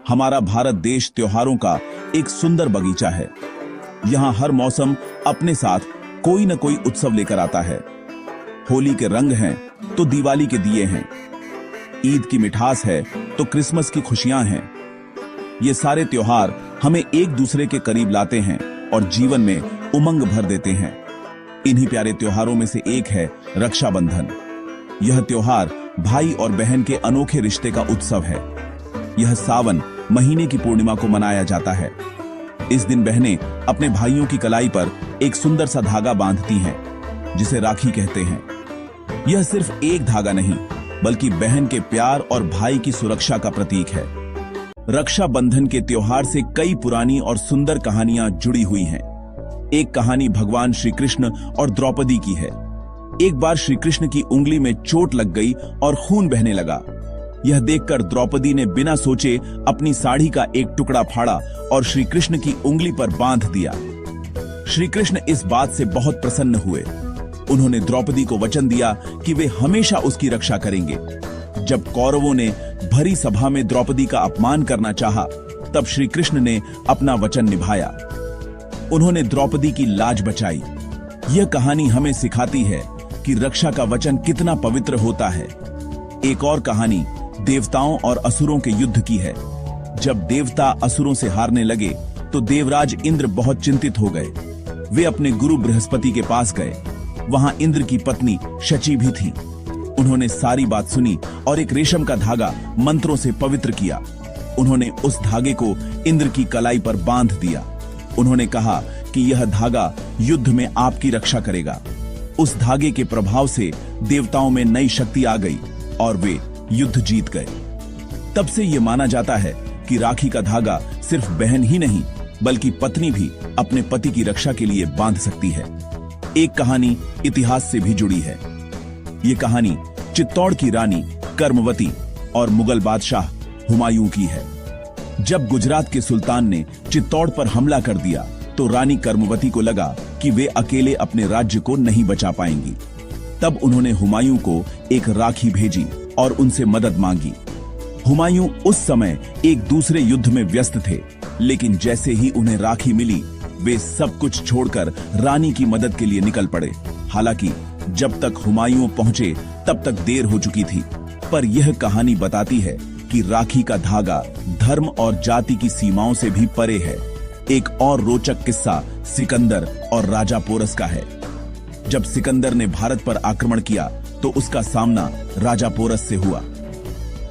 हमारा भारत देश त्योहारों का एक सुंदर बगीचा है। यहाँ हर मौसम अपने साथ कोई न कोई उत्सव लेकर आता है। होली के रंग हैं तो दिवाली के दिए हैं, ईद की मिठास है तो क्रिसमस की खुशियां हैं। ये सारे त्योहार हमें एक दूसरे के करीब लाते हैं और जीवन में उमंग भर देते हैं। इन्हीं प्यारे त्योहारों में से एक है रक्षाबंधन। यह त्योहार भाई और बहन के अनोखे रिश्ते का उत्सव है। यह सावन महीने की पूर्णिमा को मनाया जाता है। इस दिन बहनें अपने भाइयों की कलाई पर एक सुंदर सा धागा बांधती हैं, जिसे राखी कहते हैं। यह सिर्फ एक धागा नहीं, बल्कि बहन के प्यार और भाई की सुरक्षा का प्रतीक है। रक्षाबंधन के त्योहार से कई पुरानी और सुंदर कहानियां जुड़ी हुई हैं। एक कहानी भगवान श्री कृष्ण और द्रौपदी की है। एक बार श्री कृष्ण की उंगली में चोट लग गई और खून बहने लगा। यह देखकर द्रौपदी ने बिना सोचे अपनी साड़ी का एक टुकड़ा फाड़ा और श्री कृष्ण की उंगली पर बांध दिया। श्री कृष्ण इस बात से बहुत प्रसन्न हुए। उन्होंने द्रौपदी को वचन दिया कि वे हमेशा उसकी रक्षा करेंगे। जब कौरवों ने भरी सभा में द्रौपदी का अपमान करना चाहा, तब श्री कृष्ण ने अपना वचन निभाया। उन्होंने द्रौपदी की लाज बचाई। यह कहानी हमें सिखाती है कि रक्षा का वचन कितना पवित्र होता है। एक और कहानी देवताओं और असुरों के युद्ध की है। जब देवता असुरों से हारने लगे तो देवराज इंद्र बहुत चिंतित हो गए। वे अपने गुरु बृहस्पति के पास गए। वहां इंद्र की पत्नी शची भी थी। उन्होंने सारी बात सुनी और एक रेशम का धागा मंत्रों से पवित्र किया। उन्होंने उस धागे को इंद्र की कलाई पर बांध दिया। उन्होंने कहा कि यह धागा युद्ध में आपकी रक्षा करेगा। उस धागे के प्रभाव से देवताओं में नई शक्ति आ गई और वे युद्ध जीत गए। तब से यह माना जाता है कि राखी का धागा सिर्फ बहन ही नहीं, बल्कि पत्नी भी अपने पति की रक्षा के लिए बांध सकती है। एक कहानी इतिहास से भी जुड़ी है। ये कहानी चित्तौड़ की रानी कर्मवती और मुगल बादशाह हुमायूं की है। जब गुजरात के सुल्तान ने चित्तौड़ पर हमला कर दिया, तो रानी कर्मवती को लगा कि वे अकेले अपने राज्य को नहीं बचा पाएंगी। तब उन्होंने हुमायूं को एक राखी भेजी और उनसे मदद मांगी। हुमायूं उस समय एक दूसरे युद्ध में व्यस्त थे, लेकिन जैसे ही उन्हें राखी मिली, वे सब कुछ छोड़कर रानी की मदद के लिए निकल पड़े। हालांकि जब तक हुमायूं पहुंचे, तब तक देर हो चुकी थी। पर यह कहानी बताती है कि राखी का धागा धर्म और जाति की सीमाओं से भी परे है। एक और रोचक किस्सा सिकंदर और राजा पोरस का है। जब सिकंदर ने भारत पर आक्रमण किया, तो उसका सामना राजा पोरस से हुआ।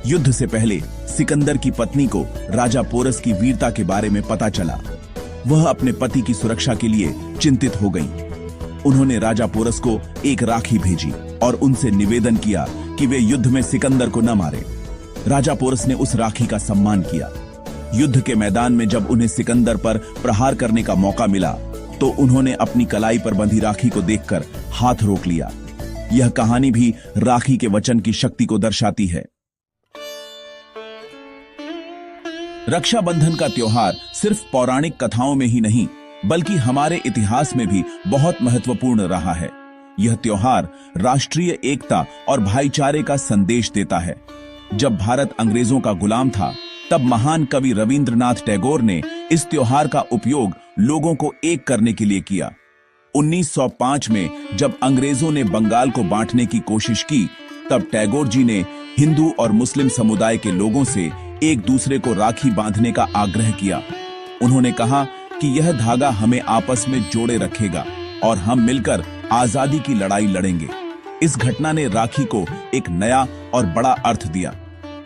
युद्ध से पहले सिकंदर की पत्नी को राजा पोरस की वीरता के बारे में पता चला। वह अपने पति की सुरक्षा के लिए चिंतित हो गई। उन्होंने राजा पोरस को एक राखी भेजी और उनसे निवेदन किया कि वे युद्ध में सिकंदर को न मारे। राजा पोरस ने उस राखी का सम्मान किया। युद्ध के मैदान में जब उन्हें सिकंदर पर प्रहार करने का मौका मिला, तो उन्होंने अपनी कलाई पर बंधी राखी को देखकर हाथ रोक लिया। यह कहानी भी राखी के वचन की शक्ति को दर्शाती है। रक्षाबंधन का त्योहार सिर्फ पौराणिक कथाओं में ही नहीं, बल्कि हमारे इतिहास में भी बहुत महत्वपूर्ण रहा है। यह त्योहार राष्ट्रीय एकता और भाईचारे का संदेश देता है। जब भारत अंग्रेजों का गुलाम था, तब महान कवि रविंद्रनाथ टैगोर ने इस त्योहार का उपयोग लोगों को एक करने के लिए किया। 1905 में जब अंग्रेजों ने बंगाल को बांटने की कोशिश की, तब टैगोर जी ने हिंदू और मुस्लिम समुदाय के लोगों से एक दूसरे को राखी बांधने का आग्रह किया। उन्होंने कहा कि यह धागा हमें आपस में जोड़े रखेगा और हम मिलकर आजादी की लड़ाई लड़ेंगे। इस घटना ने राखी को एक नया और बड़ा अर्थ दिया।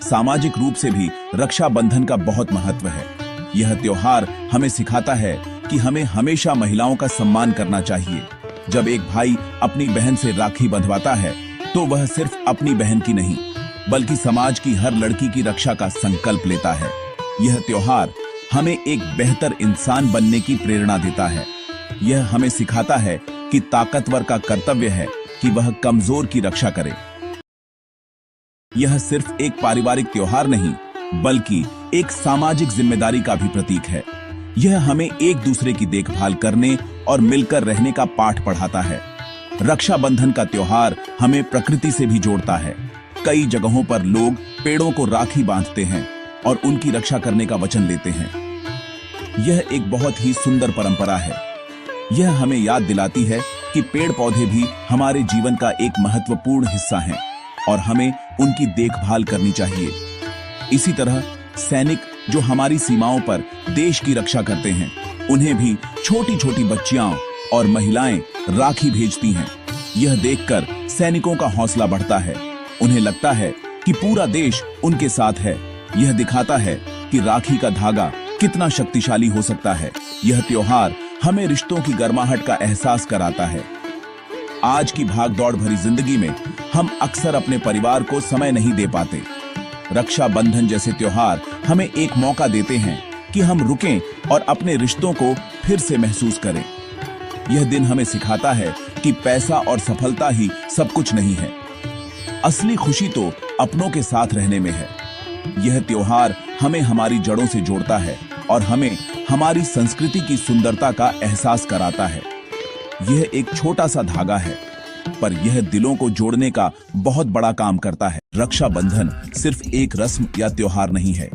सामाजिक रूप से भी रक्षाबंधन का बहुत महत्व है। यह त्योहार हमें सिखाता है कि हमें हमेशा महिलाओं का सम्मान करना चाहिए। जब एक भाई अपनी बहन से राखी बंधवाता है, तो वह सिर्फ अपनी बहन की नहीं, बल्कि समाज की हर लड़की की रक्षा का संकल्प लेता है। यह त्योहार हमें एक बेहतर इंसान बनने की प्रेरणा देता है। यह हमें सिखाता है कि ताकतवर का कर्तव्य है कि वह कमजोर की रक्षा करे। यह सिर्फ एक पारिवारिक त्योहार नहीं, बल्कि एक सामाजिक जिम्मेदारी का भी प्रतीक है। यह हमें एक दूसरे की देखभाल करने और मिलकर रहने का पाठ पढ़ाता है। रक्षाबंधन का त्योहार हमें प्रकृति से भी जोड़ता है। कई जगहों पर लोग पेड़ों को राखी बांधते हैं। और उनकी रक्षा करने का वचन लेते हैं। यह एक बहुत ही सुंदर परंपरा है। यह हमें याद दिलाती है कि पेड़ पौधे भी हमारे जीवन का एक महत्वपूर्ण हिस्सा हैं और हमें उनकी देखभाल करनी चाहिए। इसी तरह सैनिक जो हमारी सीमाओं पर देश की रक्षा करते हैं, उन्हें भी छोटी छोटी बच्चियां और महिलाएं राखी भेजती हैं। यह देखकर सैनिकों का हौसला बढ़ता है। उन्हें लगता है कि पूरा देश उनके साथ है। यह दिखाता है कि राखी का धागा कितना शक्तिशाली हो सकता है। यह त्योहार हमें रिश्तों की गर्माहट का एहसास कराता है। आज की भागदौड़ भरी जिंदगी में हम अक्सर अपने परिवार को समय नहीं दे पाते। रक्षाबंधन जैसे त्योहार हमें एक मौका देते हैं कि हम रुकें और अपने रिश्तों को फिर से महसूस करें। यह दिन हमें सिखाता है कि पैसा और सफलता ही सब कुछ नहीं है। असली खुशी तो अपनों के साथ रहने में है। यह त्योहार हमें हमारी जड़ों से जोड़ता है और हमें हमारी संस्कृति की सुंदरता का एहसास कराता है। यह एक छोटा सा धागा है, पर यह दिलों को जोड़ने का बहुत बड़ा काम करता है। रक्षाबंधन सिर्फ एक रस्म या त्योहार नहीं है।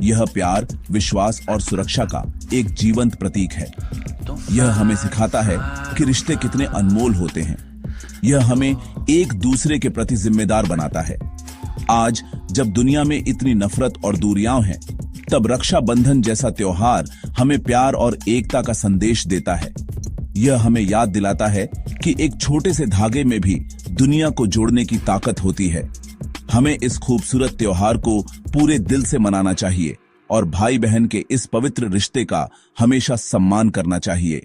यह प्यार, विश्वास और सुरक्षा का एक जीवंत प्रतीक है। यह हमें सिखाता है कि रिश्ते कितने अनमोल होते हैं। यह हमें एक दूसरे के प्रति जिम्मेदार बनाता है। आज जब दुनिया में इतनी नफरत और दूरियां हैं, तब रक्षाबंधन जैसा त्योहार हमें प्यार और एकता का संदेश देता है। यह हमें याद दिलाता है कि एक छोटे से धागे में भी दुनिया को जोड़ने की ताकत होती है। हमें इस खूबसूरत त्योहार को पूरे दिल से मनाना चाहिए और भाई बहन के इस पवित्र रिश्ते का हमेशा सम्मान करना चाहिए।